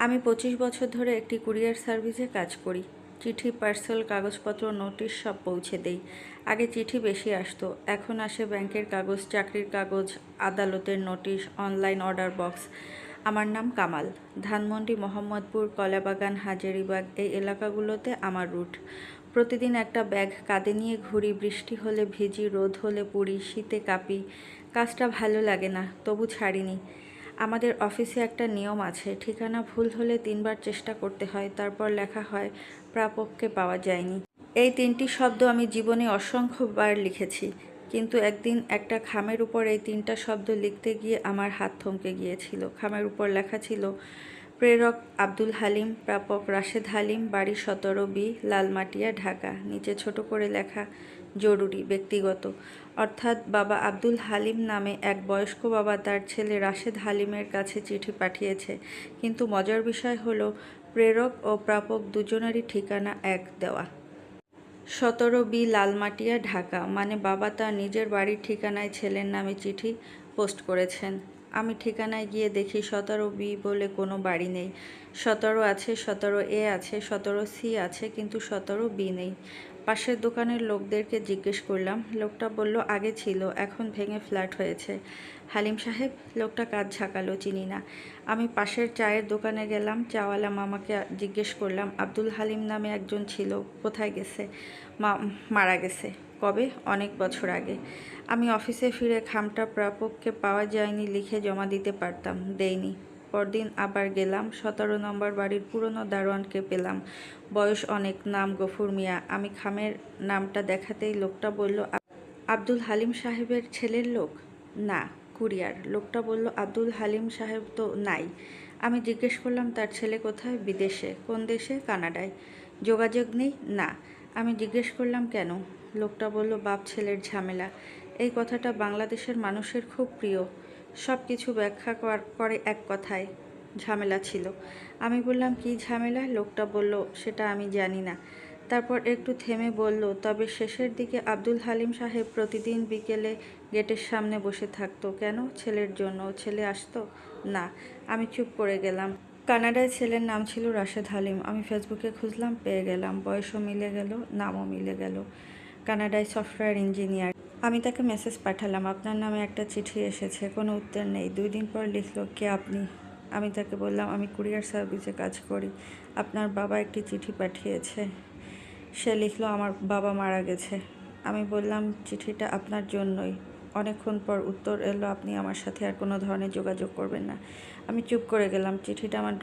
আমি 25 বছর ধরে একটি কুরিয়ার সার্ভিসে কাজ করি। চিঠি, পার্সেল, কাগজপত্র, নোটিশ সব পৌঁছে দেই। আগে চিঠি বেশি আসতো, এখন আসে ব্যাংকের কাগজ, চাকরির কাগজ, আদালতের নোটিশ, অনলাইন অর্ডার বক্স। আমার নাম কামাল। ধানমন্ডি, মোহাম্মদপুর, কলাবাগান, হাজারীবাগ এই এলাকাগুলোতে আমার রুট। প্রতিদিন একটা ব্যাগ কাঁধে নিয়ে ঘুরি, বৃষ্টি হলে ভিজি, রোদ হলে পুড়ি, শীতে কাঁপি। কাজটা ভালো লাগে না, তবু ছাড়িনি। আমাদের অফিসে একটা নিয়ম আছে, ঠিকানা ভুল হলে 3বার চেষ্টা করতে হয়, তারপর লেখা হয় প্রাপককে পাওয়া যায়নি। এই 3টি শব্দ আমি জীবনে অসংখ্যবার লিখেছি, কিন্তু একদিন একটা খামের উপর এই 3টা শব্দ লিখতে গিয়ে আমার হাত থমকে গিয়েছিল। খামের উপর লেখা ছিল প্রেরক আব্দুল হালিম, প্রাপক রাশেদ হালিম, বাড়ি 17B, লালমাটিয়া, ঢাকা। নিচে ছোট করে লেখা জরুরি, ব্যক্তিগত। অর্থাৎ বাবা আব্দুল হালিম নামে এক বয়স্ক বাবা তার ছেলে রাশেদ হালিমের কাছে চিঠি পাঠিয়েছে, কিন্তু মজার বিষয় হলো প্রেরক ও প্রাপক দুজনেরই ঠিকানা এক দেওয়া। 17B, লালমাটিয়া, ঢাকা। মানে বাবা তার নিজের বাড়ির ঠিকানায় ছেলের নামে চিঠি পোস্ট করেছেন। আমি ঠিকানায় গিয়ে দেখি 17B বলে কোনো বাড়ি নেই। 17 আছে, 17A আছে, 17C আছে, কিন্তু 17B নেই। পাশের দোকানের লোকদেরকে জিজ্ঞেস করলাম, লোকটা বলল আগে ছিল, এখন ভেঙে ফ্ল্যাট হয়েছে। হালিম সাহেব? লোকটা কাঁধ ঝাঁকালো, চিনি না। আমি পাশের চায়ের দোকানে গেলাম, চাওয়ালা মামাকে জিজ্ঞেস করলাম, আব্দুল হালিম নামে একজন ছিল, কোথায় গেছে? মারা গেছে। কবে? অনেক বছর আগে। আমি অফিসে ফিরে খামটা প্রাপককে পাওয়া যায়নি লিখে জমা দিতে পারতাম, দেইনি। পরদিন আবার গেলাম, 17 নম্বর বাড়ির পুরনো দারোয়ানকে পেলাম, বয়স অনেক, নাম গফুর মিয়া। আমি খামের নামটা দেখাতেই লোকটা বলল, আব্দুল হালিম সাহেবের ছেলের লোক? না, কুরিয়ার। লোকটা বলল, আব্দুল হালিম সাহেব তো নাই। আমি জিজ্ঞেস করলাম, তার ছেলে কোথায়? বিদেশে। কোন দেশে? কানাডায়। যোগাযোগ নেই? না। আমি জিজ্ঞেস করলাম, কেন? লোকটা বলল, বাপ ছেলের ঝামেলা। এই কথাটা বাংলাদেশের মানুষের খুব প্রিয়। সব কিছু ব্যাখ্যা করে এক কথায়, ঝামেলা ছিল। আমি বললাম, কী ঝামেলা? লোকটা বলল, সেটা আমি জানি না। তারপর একটু থেমে বলল, তবে শেষের দিকে আব্দুল হালিম সাহেব প্রতিদিন বিকেলে গেটের সামনে বসে থাকতো। কেন? ছেলের জন্য। ছেলে আসতো? না। আমি চুপ করে গেলাম। কানাডায় ছেলের নাম ছিল রাশেদ হালিম। আমি ফেসবুকে খুঁজলাম, পেয়ে গেলাম। বয়সও মিলে গেল, নামও মিলে গেল। কানাডায় সফটওয়্যার ইঞ্জিনিয়ার। আমি তাকে মেসেজ পাঠালাম, আপনার নামে একটা চিঠি এসেছে। কোনো উত্তর নেই। 2 দিন পর লিখল, কে আপনি? আমি তাকে বললাম, আমি কুরিয়ার সার্ভিসে কাজ করি, আপনার বাবা একটি চিঠি পাঠিয়েছে। সে লিখল, আমার বাবা মারা গেছে। আমি বললাম, চিঠিটা আপনার জন্যই। অনেকক্ষণ পর উত্তর এলো, আপনি আমার সাথে আর কোনো ধরনের যোগাযোগ করবেন না। আমি চুপ করে গেলাম। চিঠিটা আমার